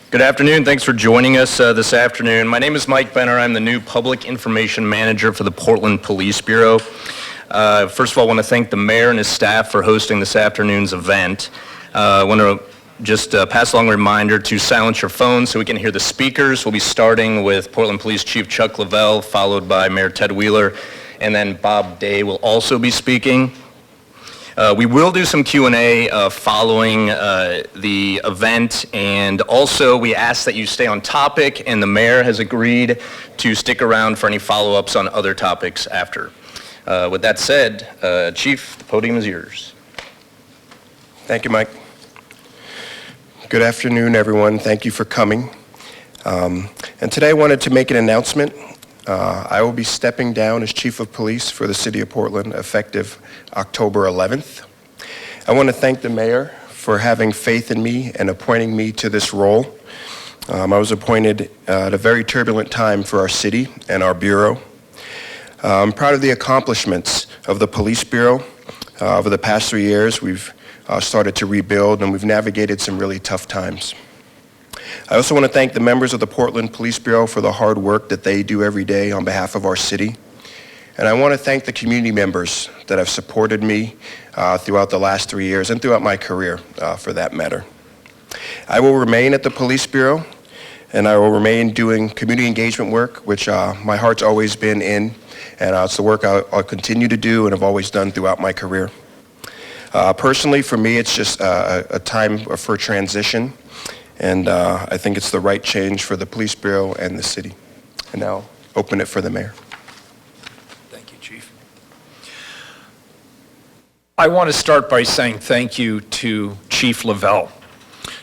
Good afternoon. Thanks for joining us this afternoon. My name is Mike Benner. I'm the new Public Information Manager for the Portland Police Bureau. First of all, I want to thank the mayor and his staff for hosting this afternoon's event. I want to just pass along a reminder to silence your phones so we can hear the speakers. We'll be starting with Portland Police Chief Chuck Lovell, followed by Mayor Ted Wheeler, and then Bob Day will also be speaking. We will do some Q&A following the event, and also we ask that you stay on topic, and the mayor has agreed to stick around for any follow-ups on other topics after. With that said, Chief, the podium is yours. Thank you, Mike. Good afternoon, everyone. Thank you for coming. And today I wanted to make an announcement. I will be stepping down as Chief of Police for the City of Portland effective October 11th. I want to thank the mayor for having faith in me and appointing me to this role. I was appointed at a very turbulent time for our city and our bureau. I'm proud of the accomplishments of the Police Bureau. Over the past 3 years, we've started to rebuild, and we've navigated some really tough times. I also want to thank the members of the Portland Police Bureau for the hard work that they do every day on behalf of our city. And I want to thank the community members that have supported me throughout the last 3 years and throughout my career, for that matter. I will remain at the Police Bureau, and I will remain doing community engagement work, which my heart's always been in, and it's the work I'll continue to do and have always done throughout my career. Personally, for me, it's just a time for transition. And I think it's the right change for the Police Bureau and the city. And now I'll open it for the mayor. Thank you, Chief. I want to start by saying thank you to Chief Lovell.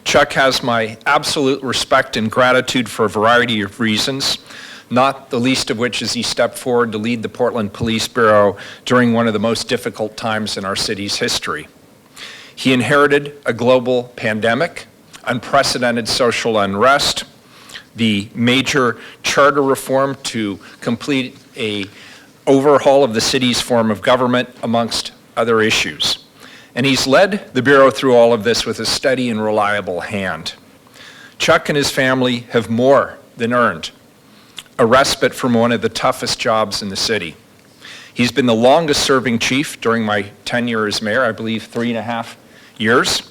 Chuck has my absolute respect and gratitude for a variety of reasons, not the least of which is he stepped forward to lead the Portland Police Bureau during one of the most difficult times in our city's history. He inherited a global pandemic, unprecedented social unrest, the major charter reform to complete an overhaul of the city's form of government, amongst other issues. And he's led the Bureau through all of this with a steady and reliable hand. Chuck and his family have more than earned a respite from one of the toughest jobs in the city. He's been the longest serving chief during my tenure as mayor, I believe 3.5 years.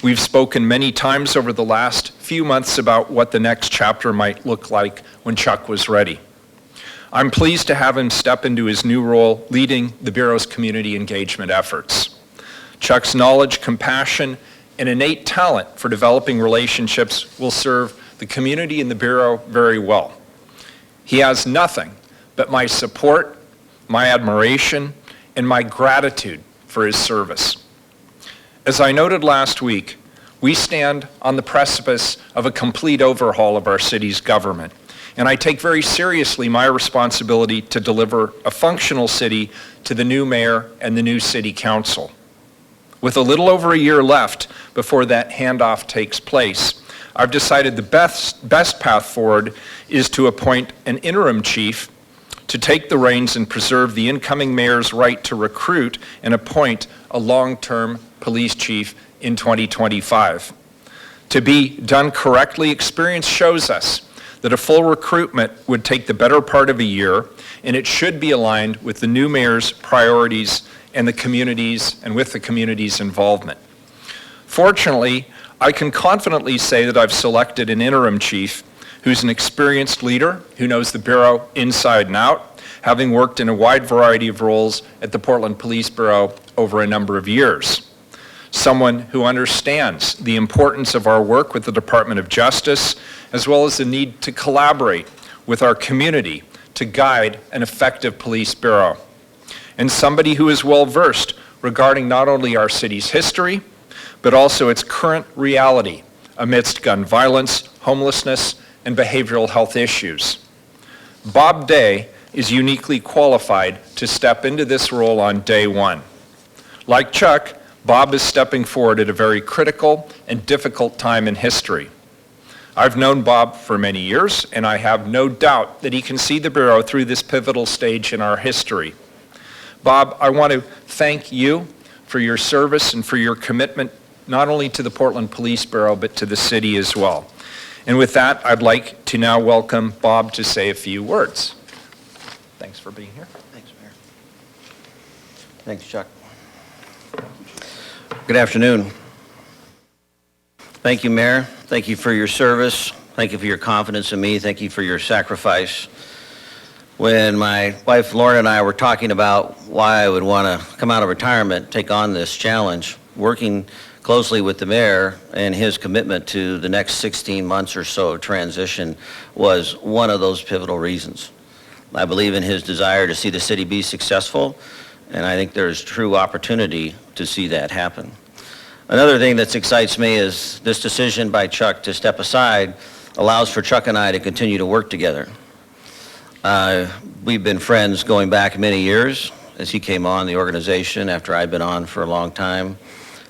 We've spoken many times over the last few months about what the next chapter might look like when Chuck was ready. I'm pleased to have him step into his new role leading the Bureau's community engagement efforts. Chuck's knowledge, compassion, and innate talent for developing relationships will serve the community and the Bureau very well. He has nothing but my support, my admiration, and my gratitude for his service. As I noted last week, we stand on the precipice of a complete overhaul of our city's government, and I take very seriously my responsibility to deliver a functional city to the new mayor and the new city council. With a little over a year left before that handoff takes place, I've decided the best path forward is to appoint an interim chief to take the reins and preserve the incoming mayor's right to recruit and appoint a long-term police chief in 2025. To be done correctly, experience shows us that a full recruitment would take the better part of a year, and it should be aligned with the new mayor's priorities and the community's and with the community's involvement. Fortunately, I can confidently say that I've selected an interim chief who's an experienced leader who knows the Bureau inside and out, having worked in a wide variety of roles at the Portland Police Bureau over a number of years. Someone who understands the importance of our work with the Department of Justice, as well as the need to collaborate with our community to guide an effective police bureau. And somebody who is well-versed regarding not only our city's history, but also its current reality amidst gun violence, homelessness, and behavioral health issues. Bob Day is uniquely qualified to step into this role on day one. Like Chuck, Bob is stepping forward at a very critical and difficult time in history. I've known Bob for many years, and I have no doubt that he can see the Bureau through this pivotal stage in our history. Bob, I want to thank you for your service and for your commitment not only to the Portland Police Bureau, but to the city as well. And with that, I'd like to now welcome Bob to say a few words. Thanks for being here. Thanks, Mayor. Thanks, Chuck. Good afternoon. Thank you, Mayor. Thank you for your service. Thank you for your confidence in me. Thank you for your sacrifice. When my wife Lauren and I were talking about why I would want to come out of retirement, take on this challenge, working closely with the mayor and his commitment to the next 16 months or so of transition was one of those pivotal reasons. I believe in his desire to see the city be successful, and I think there's true opportunity to see that happen. Another thing that excites me is this decision by Chuck to step aside allows for Chuck and I to continue to work together. We've been friends going back many years as he came on the organization after I'd been on for a long time.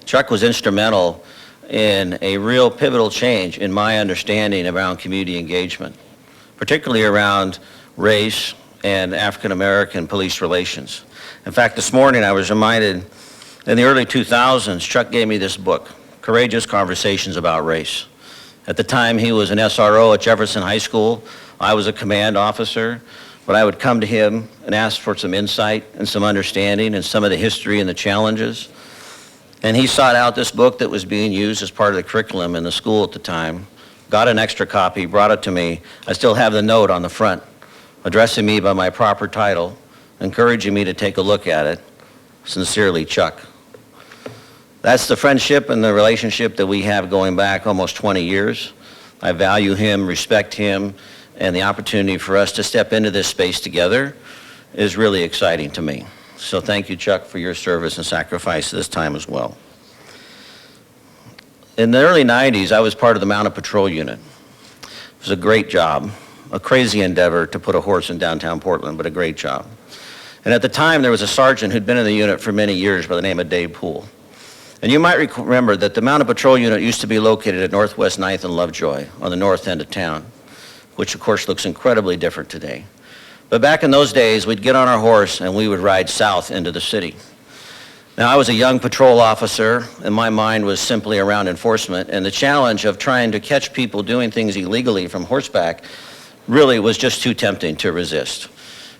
Chuck was instrumental in a real pivotal change in my understanding around community engagement, particularly around race and African American police relations. In fact, this morning I was reminded in the early 2000s, Chuck gave me this book, Courageous Conversations About Race. At the time, he was an SRO at Jefferson High School. I was a command officer, but I would come to him and ask for some insight and some understanding and some of the history and the challenges. And he sought out this book that was being used as part of the curriculum in the school at the time, got an extra copy, brought it to me. I still have the note on the front, addressing me by my proper title, encouraging me to take a look at it. Sincerely, Chuck. That's the friendship and the relationship that we have going back almost 20 years. I value him, respect him, and the opportunity for us to step into this space together is really exciting to me. So thank you, Chuck, for your service and sacrifice this time as well. In the early 90s, I was part of the Mounted Patrol Unit. It was a great job, a crazy endeavor to put a horse in downtown Portland, but a great job. And at the time, there was a sergeant who'd been in the unit for many years by the name of Dave Poole. And you might remember that the Mounted Patrol Unit used to be located at Northwest 9th and Lovejoy on the north end of town, which of course looks incredibly different today. But back in those days, we'd get on our horse and we would ride south into the city. Now, I was a young patrol officer, and my mind was simply around enforcement, and the challenge of trying to catch people doing things illegally from horseback really was just too tempting to resist.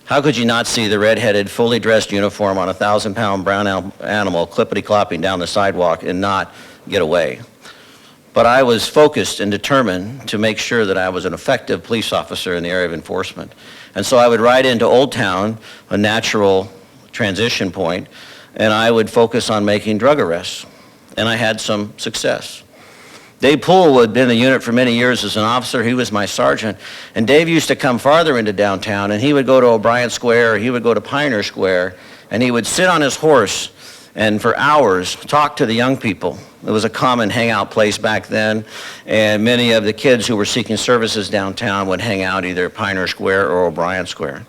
How could you not see the red-headed, fully dressed uniform on a 1,000-pound brown animal clippity-clopping down the sidewalk and not get away? But I was focused and determined to make sure that I was an effective police officer in the area of enforcement. And so I would ride into Old Town, a natural transition point, and I would focus on making drug arrests. And I had some success. Dave Poole had been in the unit for many years as an officer. He was my sergeant. And Dave used to come farther into downtown, and he would go to O'Brien Square, or he would go to Pioneer Square, and he would sit on his horse and for hours talk to the young people. It was a common hangout place back then, and many of the kids who were seeking services downtown would hang out either at Pioneer Square or O'Brien Square.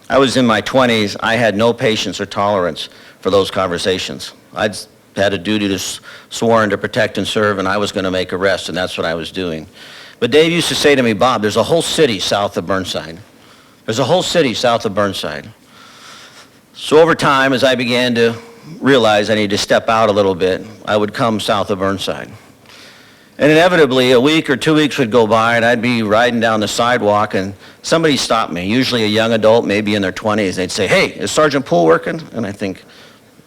I was in my 20s. I had no patience or tolerance for those conversations. I'd had a duty to sworn to protect and serve, and I was going to make arrests, and that's what I was doing. But Dave used to say to me, Bob, there's a whole city south of Burnside. There's a whole city south of Burnside. So over time, as I began to realize I needed to step out a little bit, I would come south of Burnside. And inevitably, a week or 2 weeks would go by, and I'd be riding down the sidewalk, and somebody stopped me, usually a young adult, maybe in their 20s. They'd say, hey, is Sergeant Poole working? And I think,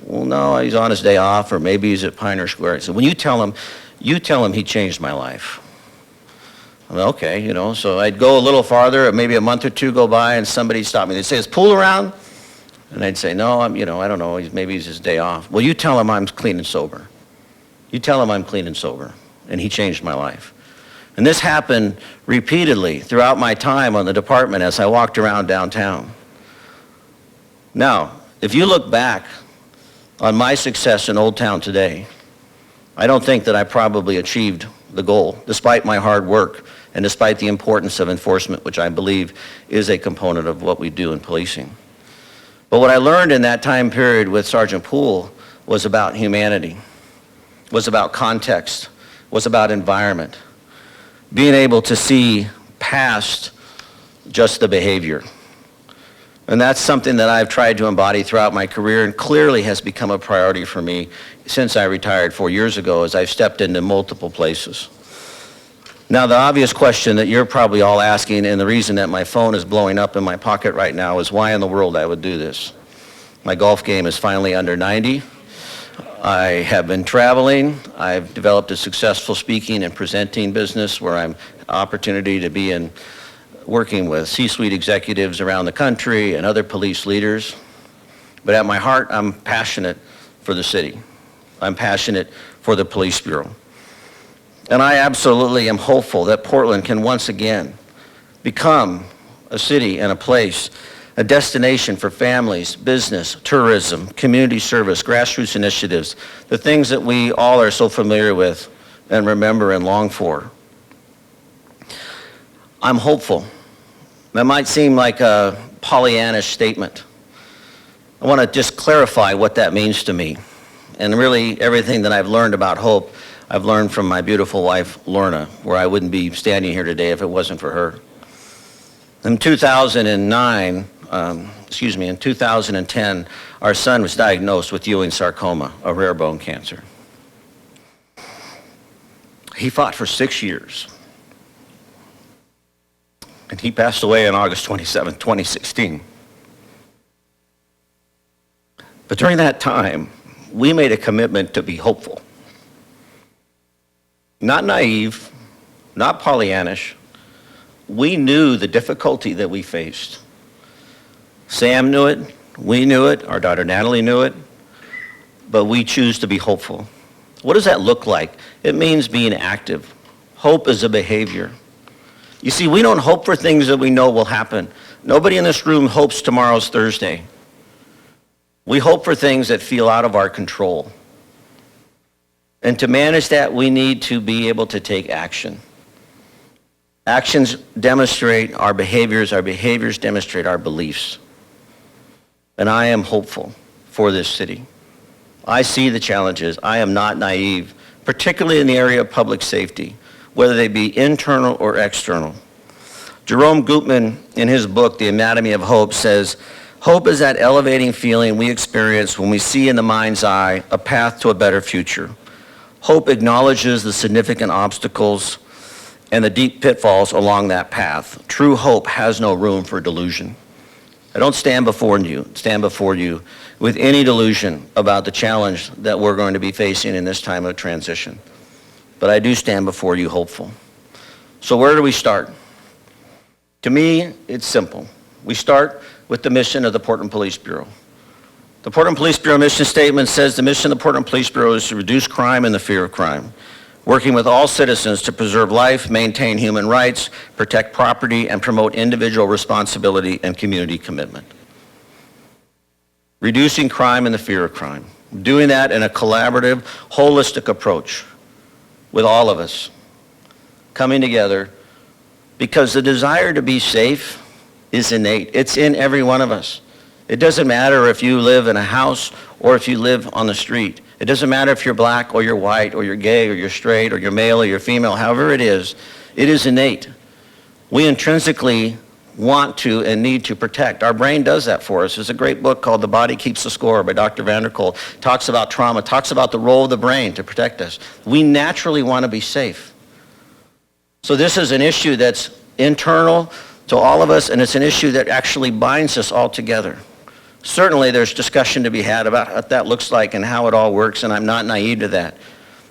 well, no, he's on his day off, or maybe he's at Pioneer Square. I said, when you tell him he changed my life. I'm like, okay, so I'd go a little farther, maybe a month or two go by, and somebody stopped me. They'd say, is Poole around? And I'd say, no, I don't know, maybe he's his day off. Well, you tell him I'm clean and sober. You tell him I'm clean and sober. And he changed my life. And this happened repeatedly throughout my time on the department as I walked around downtown. Now, if you look back on my success in Old Town today, I don't think that I probably achieved the goal, despite my hard work and despite the importance of enforcement, which I believe is a component of what we do in policing. But what I learned in that time period with Sergeant Poole was about humanity, was about context, was about environment, being able to see past just the behavior. And that's something that I've tried to embody throughout my career and clearly has become a priority for me since I retired 4 years ago as I've stepped into multiple places. Now, the obvious question that you're probably all asking, and the reason that my phone is blowing up in my pocket right now, is why in the world I would do this. My golf game is finally under 90. I have been traveling. I've developed a successful speaking and presenting business where I'm opportunity to be in working with C-suite executives around the country and other police leaders. But at my heart, I'm passionate for the city. I'm passionate for the Police Bureau. And I absolutely am hopeful that Portland can once again become a city and a place, a destination for families, business, tourism, community service, grassroots initiatives, the things that we all are so familiar with and remember and long for. I'm hopeful. That might seem like a Pollyannish statement. I want to just clarify what that means to me. And really everything that I've learned about hope, I've learned from my beautiful wife, Lorna, where I wouldn't be standing here today if it wasn't for her. In 2010, our son was diagnosed with Ewing sarcoma, a rare bone cancer. He fought for 6 years. And he passed away on August 27, 2016. But during that time, we made a commitment to be hopeful. Not naive, not Pollyannish. We knew the difficulty that we faced. Sam knew it, we knew it, our daughter Natalie knew it, but we choose to be hopeful. What does that look like? It means being active. Hope is a behavior. You see, we don't hope for things that we know will happen. Nobody in this room hopes tomorrow's Thursday. We hope for things that feel out of our control. And to manage that, we need to be able to take action. Actions demonstrate our behaviors demonstrate our beliefs. And I am hopeful for this city. I see the challenges. I am not naive, particularly in the area of public safety, whether they be internal or external. Jerome Gutman, in his book, The Anatomy of Hope, says, hope is that elevating feeling we experience when we see in the mind's eye a path to a better future. Hope acknowledges the significant obstacles and the deep pitfalls along that path. True hope has no room for delusion. I don't stand before you with any delusion about the challenge that we're going to be facing in this time of transition. But I do stand before you hopeful. So where do we start? To me, it's simple. We start with the mission of the Portland Police Bureau. The Portland Police Bureau mission statement says the mission of the Portland Police Bureau is to reduce crime and the fear of crime, working with all citizens to preserve life, maintain human rights, protect property, and promote individual responsibility and community commitment. Reducing crime and the fear of crime. Doing that in a collaborative, holistic approach with all of us coming together, because the desire to be safe is innate. It's in every one of us. It doesn't matter if you live in a house or if you live on the street. It doesn't matter if you're black or you're white or you're gay or you're straight or you're male or you're female, however it is innate. We intrinsically want to and need to protect. Our brain does that for us. There's a great book called The Body Keeps the Score by Dr. Vanderkolk. Talks about trauma, talks about the role of the brain to protect us. We naturally want to be safe. So this is an issue that's internal to all of us, and it's an issue that actually binds us all together. Certainly there's discussion to be had about what that looks like and how it all works, and I'm not naive to that.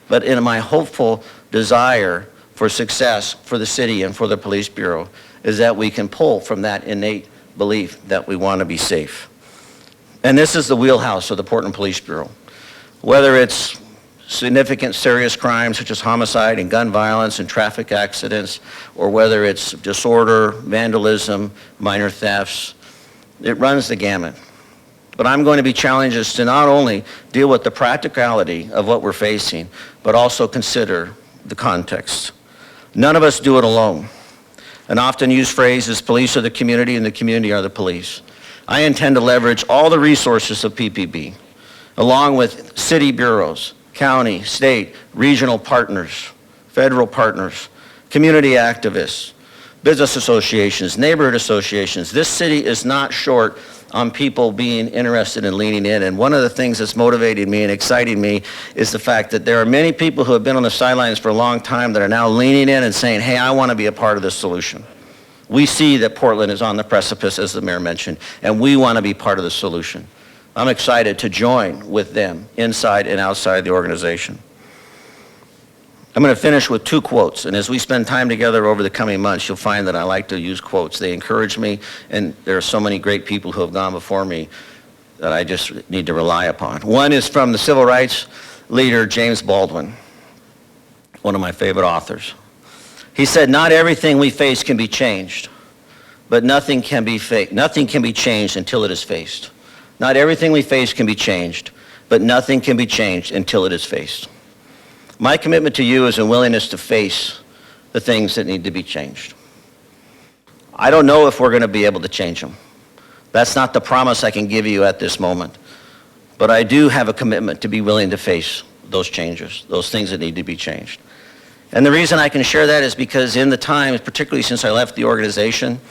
But in my hopeful desire for success for the city and for the Police Bureau is that we can pull from that innate belief that we want to be safe. And this is the wheelhouse of the Portland Police Bureau. Whether it's significant serious crimes such as homicide and gun violence and traffic accidents, or whether it's disorder, vandalism, minor thefts, it runs the gamut. But I'm going to be challenged us to not only deal with the practicality of what we're facing, but also consider the context. None of us do it alone. An often used phrase is police are the community and the community are the police. I intend to leverage all the resources of PPB, along with city bureaus, county, state, regional partners, federal partners, community activists, business associations, neighborhood associations. This city is not short on people being interested in leaning in. And one of the things that's motivating me and exciting me is the fact that there are many people who have been on the sidelines for a long time that are now leaning in and saying, hey, I want to be a part of this solution. We see that Portland is on the precipice, as the mayor mentioned, and we want to be part of the solution. I'm excited to join with them inside and outside the organization. I'm going to finish with 2 quotes, and as we spend time together over the coming months, you'll find that I like to use quotes. They encourage me, and there are so many great people who have gone before me that I just need to rely upon. One is from the civil rights leader, James Baldwin, one of my favorite authors. He said, not everything we face can be changed, but nothing can be changed until it is faced. Not everything we face can be changed, but nothing can be changed until it is faced. My commitment to you is a willingness to face the things that need to be changed. I don't know if we're going to be able to change them. That's not the promise I can give you at this moment. But I do have a commitment to be willing to face those changes, those things that need to be changed. And the reason I can share that is because in the time, particularly since I left the organization,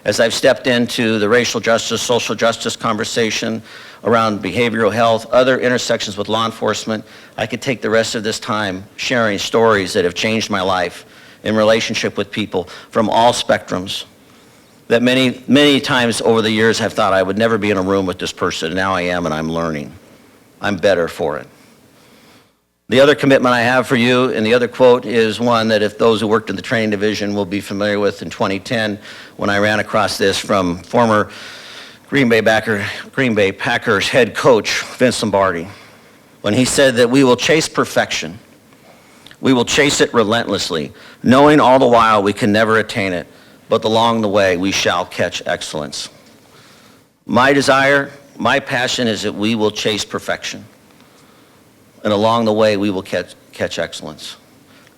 as I've stepped into the racial justice, social justice conversation around behavioral health, other intersections with law enforcement, I could take the rest of this time sharing stories that have changed my life in relationship with people from all spectrums that many, many times over the years have thought I would never be in a room with this person. Now I am, and I'm learning. I'm better for it. The other commitment I have for you, and the other quote, is one that if those who worked in the training division will be familiar with in 2010, when I ran across this from former Green Bay Packers head coach, Vince Lombardi, when he said that we will chase perfection. We will chase it relentlessly, knowing all the while we can never attain it, but along the way we shall catch excellence. My desire, my passion is that we will chase perfection. And along the way, we will catch excellence.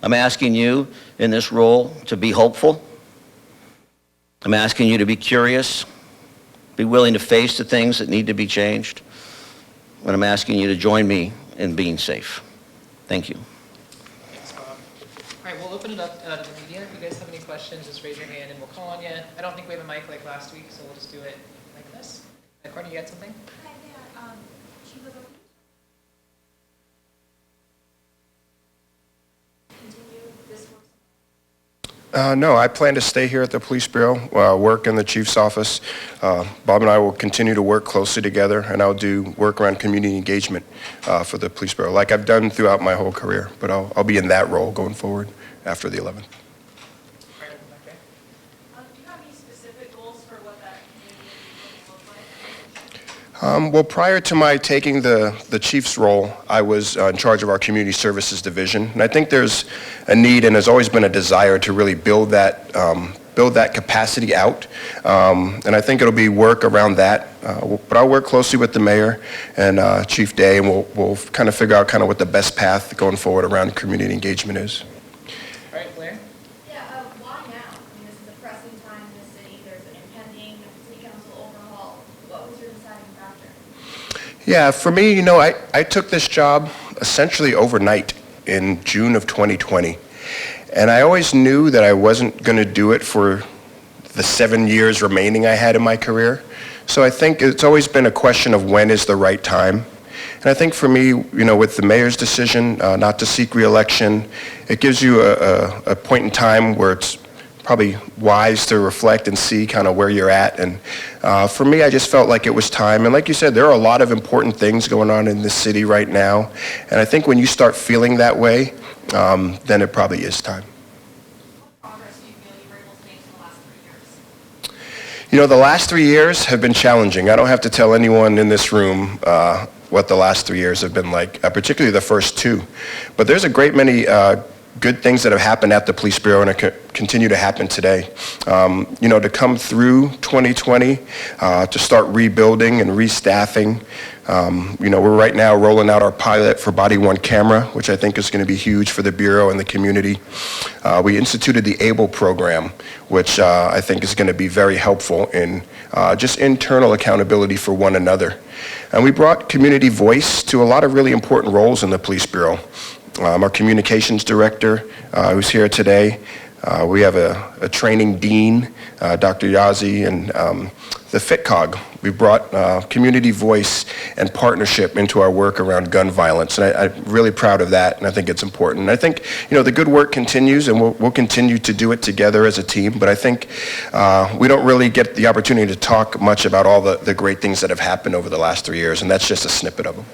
I'm asking you in this role to be hopeful. I'm asking you to be curious, be willing to face the things that need to be changed. And I'm asking you to join me in being safe. Thank you. Thanks, Bob. All right, we'll open it up to the media. If you guys have any questions, just raise your hand and we'll call on you. I don't think we have a mic like last week, so we'll just do it like this. Courtney, you had something? Hi, yeah, Chief Lovell. Continue this work? No, I plan to stay here at the Police Bureau, work in the Chief's office. Bob and I will continue to work closely together, and I'll do work around community engagement for the Police Bureau, like I've done throughout my whole career. But I'll be in that role going forward after the 11th. Do you have any specific goals for what that community engagement will look like? Well, prior to my taking the chief's role, I was in charge of our community services division, and I think there's a need and has always been a desire to really build that capacity out, and I think it'll be work around that. But I'll work closely with the mayor and Chief Day, and we'll kind of figure out kind of what the best path going forward around community engagement is. All right, Blair? Yeah, why now? I mean, this is a pressing time in the city. There's an impending city council overhaul. What was your deciding factor? Yeah, for me, I took this job essentially overnight in June of 2020. And I always knew that I wasn't going to do it for the 7 years remaining I had in my career. So I think it's always been a question of when is the right time. And I think for me, with the mayor's decision not to seek re-election, it gives you a point in time where it's probably wise to reflect and see kind of where you're at. And for me, I just felt like it was time. And like you said, there are a lot of important things going on in this city right now. And I think when you start feeling that way, then it probably is time. What progress do you feel you were able to make in the last 3 years? The last 3 years have been challenging. I don't have to tell anyone in this room what the last 3 years have been like, particularly the first 2. But there's a great many good things that have happened at the Police Bureau and continue to happen today. To come through 2020, to start rebuilding and restaffing. We're right now rolling out our pilot for body-worn camera, which I think is going to be huge for the Bureau and the community. We instituted the ABLE program, which I think is going to be very helpful in just internal accountability for one another. And we brought community voice to a lot of really important roles in the Police Bureau. Our communications director, who's here today, We have a training dean, Dr. Yazzie, and the FitCog. We brought community voice and partnership into our work around gun violence, and I'm really proud of that, and I think it's important. And I think, the good work continues, and we'll continue to do it together as a team, but I think we don't really get the opportunity to talk much about all the great things that have happened over the last 3 years, and that's just a snippet of them. Do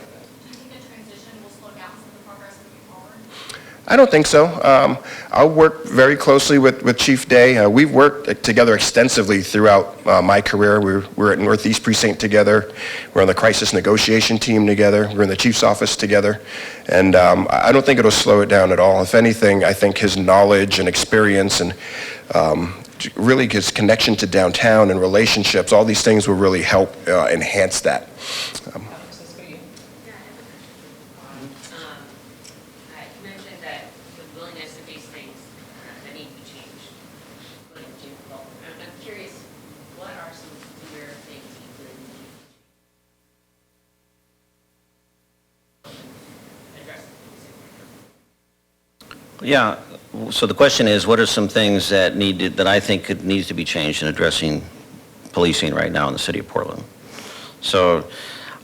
you think the transition will slow down some of the progress moving forward? I don't think so. I'll work very closely with Chief Day. We've worked together extensively throughout my career. We're at Northeast Precinct together. We're on the crisis negotiation team together. We're in the Chief's office together. And I don't think it'll slow it down at all. If anything, I think his knowledge and experience and really his connection to downtown and relationships, all these things will really help enhance that. You mentioned that the willingness to face things that need to be changed. I'm curious, what are some clear things you really need to address? Yeah, so the question is, what are some things that I think needs to be changed in addressing policing right now in the city of Portland? So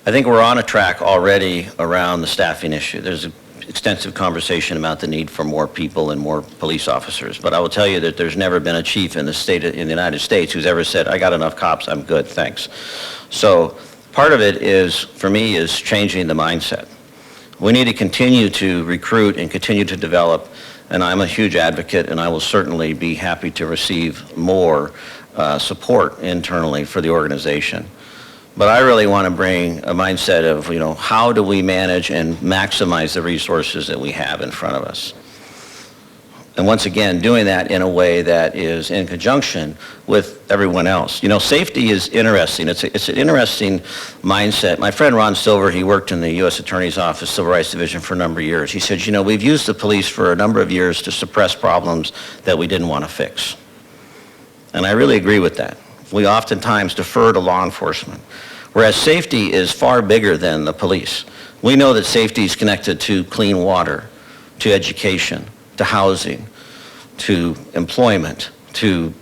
I think we're on a track already around the staffing issue. There's an extensive conversation about the need for more people and more police officers, but I will tell you that there's never been a chief in the United States who's ever said, I got enough cops, I'm good, thanks. So part of it is, for me, is changing the mindset. We need to continue to recruit and continue to develop, and I'm a huge advocate, and I will certainly be happy to receive more support internally for the organization. But I really want to bring a mindset of, how do we manage and maximize the resources that we have in front of us? And once again, doing that in a way that is in conjunction with everyone else. Safety is interesting. It's an interesting mindset. My friend Ron Silver, he worked in the U.S. Attorney's Office, Civil Rights Division for a number of years. He said, we've used the police for a number of years to suppress problems that we didn't want to fix. And I really agree with that. We oftentimes defer to law enforcement, whereas safety is far bigger than the police. We know that safety is connected to clean water, to education, to housing, to employment, to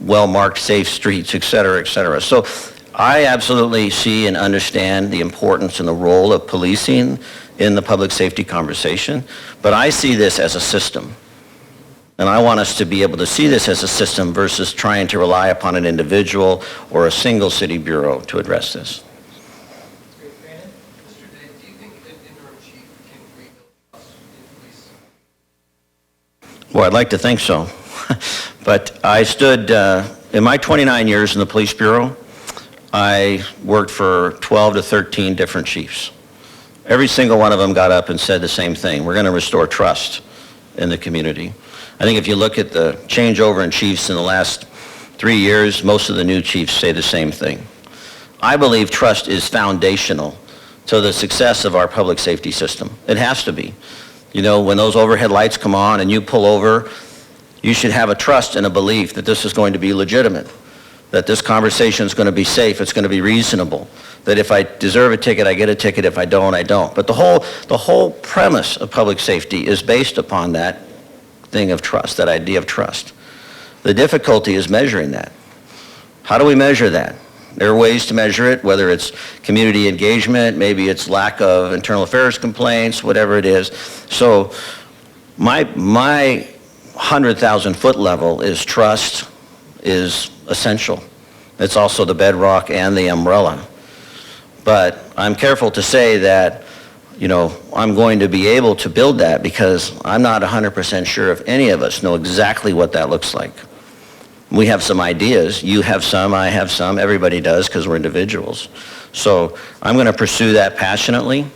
well-marked safe streets, et cetera, et cetera. So I absolutely see and understand the importance and the role of policing in the public safety conversation, but I see this as a system. And I want us to be able to see this as a system versus trying to rely upon an individual or a single city bureau to address this. Great, Brandon? Mr. Day, do you think an interim chief can rebuild trust in police? Well, I'd like to think so. But I stood, in my 29 years in the police bureau, I worked for 12 to 13 different chiefs. Every single one of them got up and said the same thing. We're going to restore trust in the community. I think if you look at the changeover in chiefs in the last 3 years, most of the new chiefs say the same thing. I believe trust is foundational to the success of our public safety system. It has to be. When those overhead lights come on and you pull over, you should have a trust and a belief that this is going to be legitimate, that this conversation is going to be safe, it's going to be reasonable, that if I deserve a ticket, I get a ticket, if I don't, I don't. But the whole premise of public safety is based upon that thing of trust, that idea of trust. The difficulty is measuring that. How do we measure that? There are ways to measure it, whether it's community engagement, maybe it's lack of internal affairs complaints, whatever it is. So my 100,000 foot level is trust is essential. It's also the bedrock and the umbrella. But I'm careful to say that, I'm going to be able to build that because I'm not 100% sure if any of us know exactly what that looks like. We have some ideas. You have some, I have some, everybody does because we're individuals. So I'm going to pursue that passionately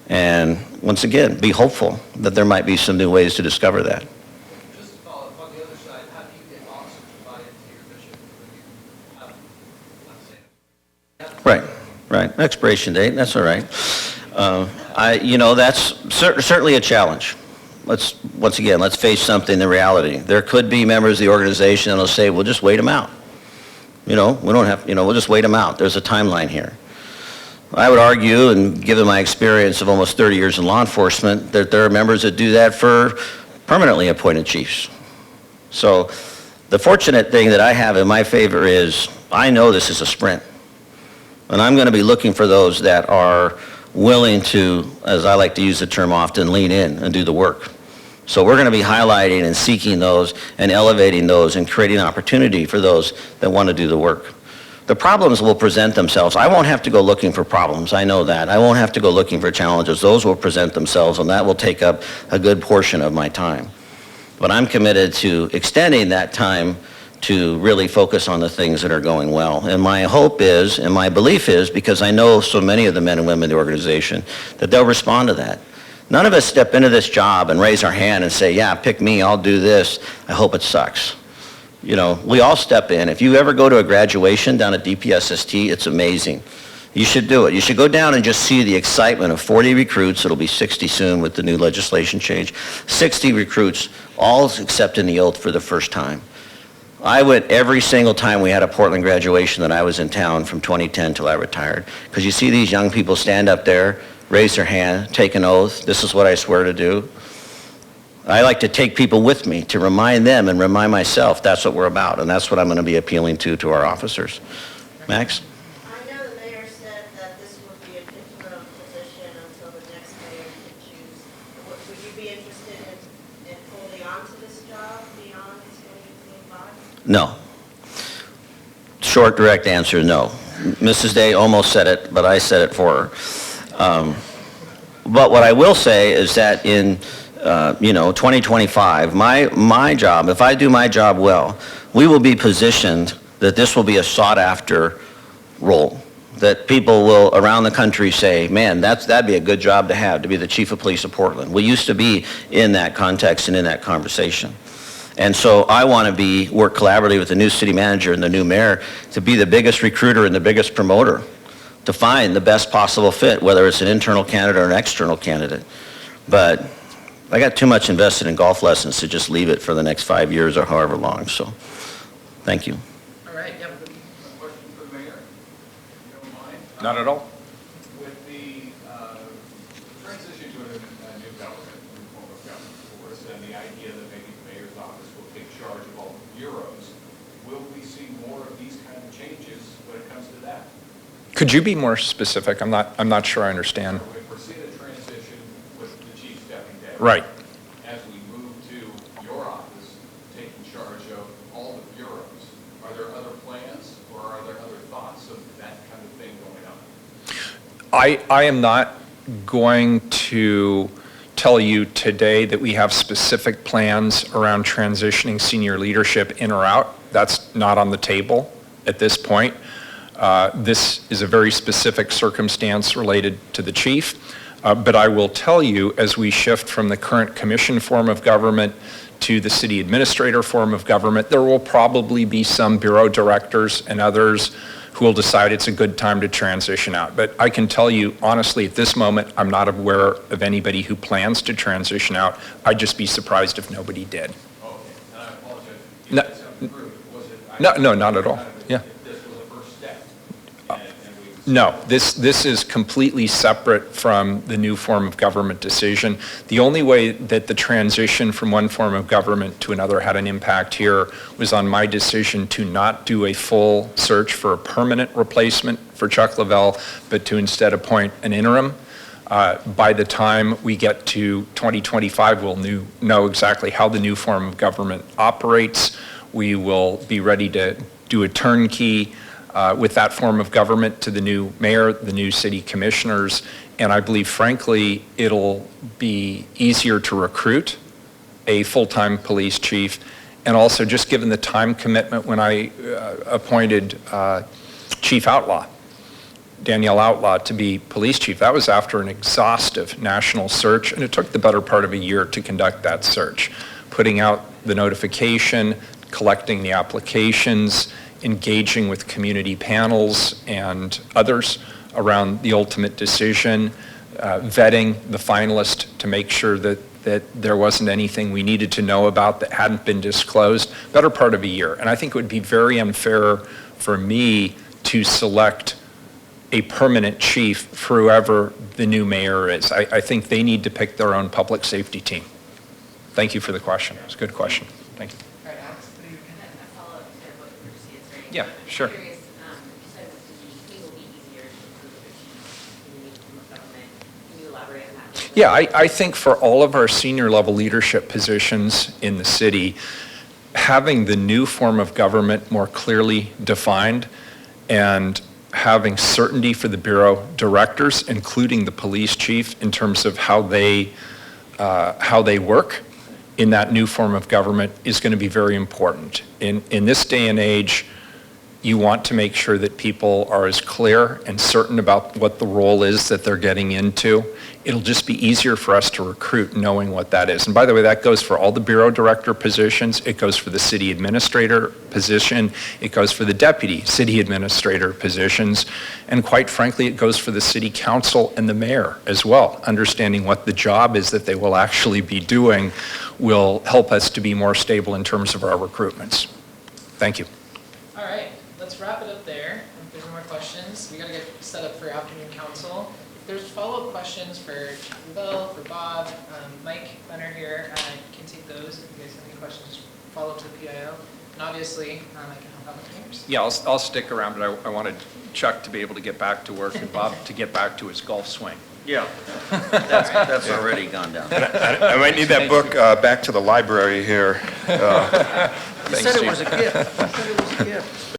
and, once again, be hopeful that there might be some new ways to discover that. Just to follow up, on the other side, how do you get officers to buy into your mission when you have, let's say, Right. Expiration date, that's all right. That's certainly a challenge. Let's face something, the reality. There could be members of the organization that'll say, we'll just wait them out. We don't have, we'll just wait them out. There's a timeline here. I would argue, and given my experience of almost 30 years in law enforcement, that there are members that do that for permanently appointed chiefs. So the fortunate thing that I have in my favor is I know this is a sprint. And I'm going to be looking for those that are willing to, as I like to use the term often, lean in and do the work. So we're going to be highlighting and seeking those and elevating those and creating opportunity for those that want to do the work. The problems will present themselves. I won't have to go looking for problems. I know that. I won't have to go looking for challenges. Those will present themselves, and that will take up a good portion of my time. But I'm committed to extending that time to really focus on the things that are going well. And my hope is, and my belief is, because I know so many of the men and women in the organization, that they'll respond to that. None of us step into this job and raise our hand and say, yeah, pick me, I'll do this. I hope it sucks. You know, we all step in. If you ever go to a graduation down at DPSST, it's amazing. You should do it. You should go down and just see the excitement of 40 recruits. It'll be 60 soon with the new legislation change. 60 recruits, all accepting the oath for the first time. I went every single time we had a Portland graduation that I was in town from 2010 till I retired. Because you see these young people stand up there, raise their hand, take an oath. This is what I swear to do. I like to take people with me to remind them and remind myself that's what we're about, and that's what I'm going to be appealing to our officers. Max? I know the mayor said that this would be an interim position until the next mayor can choose. Would you be interested in holding on to this job beyond 2025? No. Short, direct answer, no. Mrs. Day almost said it, but I said it for her. But what I will say is that in 2025, my job, if I do my job well, we will be positioned that this will be a sought-after role, that people will around the country say, man, that'd be a good job to have, to be the chief of police of Portland. We used to be in that context and in that conversation. And so I want to work collaboratively with the new city manager and the new mayor to be the biggest recruiter and the biggest promoter, to find the best possible fit, whether it's an internal candidate or an external candidate. But I got too much invested in golf lessons to just leave it for the next 5 years or however long, so thank you. All right, yeah. Question for the mayor, if you don't mind. Not at all. With the transition to a new government, new form of government, of course, and the idea that maybe the mayor's office will take charge of all the bureaus, will we see more of these kind of changes when it comes to that? Could you be more specific? I'm not sure I understand. So if we're seeing a transition with the chief stepping down. Right. As we move to your office taking charge of all the bureaus, are there other plans or are there other thoughts of that kind of thing going on? I am not going to tell you today that we have specific plans around transitioning senior leadership in or out. That's not on the table at this point. This is a very specific circumstance related to the chief. But I will tell you, as we shift from the current commission form of government to the city administrator form of government, there will probably be some bureau directors and others who will decide it's a good time to transition out. But I can tell you, honestly, at this moment, I'm not aware of anybody who plans to transition out. I'd just be surprised if nobody did. Okay, and I apologize. No. That sounded rude. Was it? No, not at all. Yeah. This was a first step. No, this is completely separate from the new form of government decision. The only way that the transition from one form of government to another had an impact here was on my decision to not do a full search for a permanent replacement for Chuck Lovell, but to instead appoint an interim. By the time we get to 2025, we'll know exactly how the new form of government operates. We will be ready to do a turnkey with that form of government to the new mayor, the new city commissioners, and I believe, frankly, it'll be easier to recruit a full-time police chief, and also just given the time commitment when I appointed Chief Outlaw, Danielle Outlaw, to be police chief. That was after an exhaustive national search, and it took the better part of a year to conduct that search, putting out the notification, collecting the applications, engaging with community panels and others around the ultimate decision, vetting the finalist to make sure that there wasn't anything we needed to know about that hadn't been disclosed, better part of a year. And I think it would be very unfair for me to select a permanent chief for whoever the new mayor is. I think they need to pick their own public safety team. Thank you for the question. It's a good question. Thank you. All right, Yeah, sure. I'm curious, you said it will be easier to improve efficiency in the new form of government. Can you elaborate on that? Yeah, I think for all of our senior level leadership positions in the city, having the new form of government more clearly defined and having certainty for the Bureau directors, including the police chief, in terms of how they work in that new form of government is going to be very important. In this day and age, you want to make sure that people are as clear and certain about what the role is that they're getting into. It'll just be easier for us to recruit knowing what that is. And by the way, that goes for all the bureau director positions. It goes for the city administrator position. It goes for the deputy city administrator positions. And quite frankly, it goes for the city council and the mayor as well. Understanding what the job is that they will actually be doing will help us to be more stable in terms of our recruitments. Thank you. All right, let's wrap it up there. If there's no more questions, we got to get set up for afternoon council. If there's follow-up questions for Chief Lovell, for Bob, Mike Benner here, can take those. If you guys have any questions, just follow up to the PIO. And obviously, I can help out with yours. Yeah, I'll stick around, but I wanted Chuck to be able to get back to work and Bob to get back to his golf swing. Yeah. That's already gone down. I might need that book back to the library here. You said it was a gift. You said it was a gift.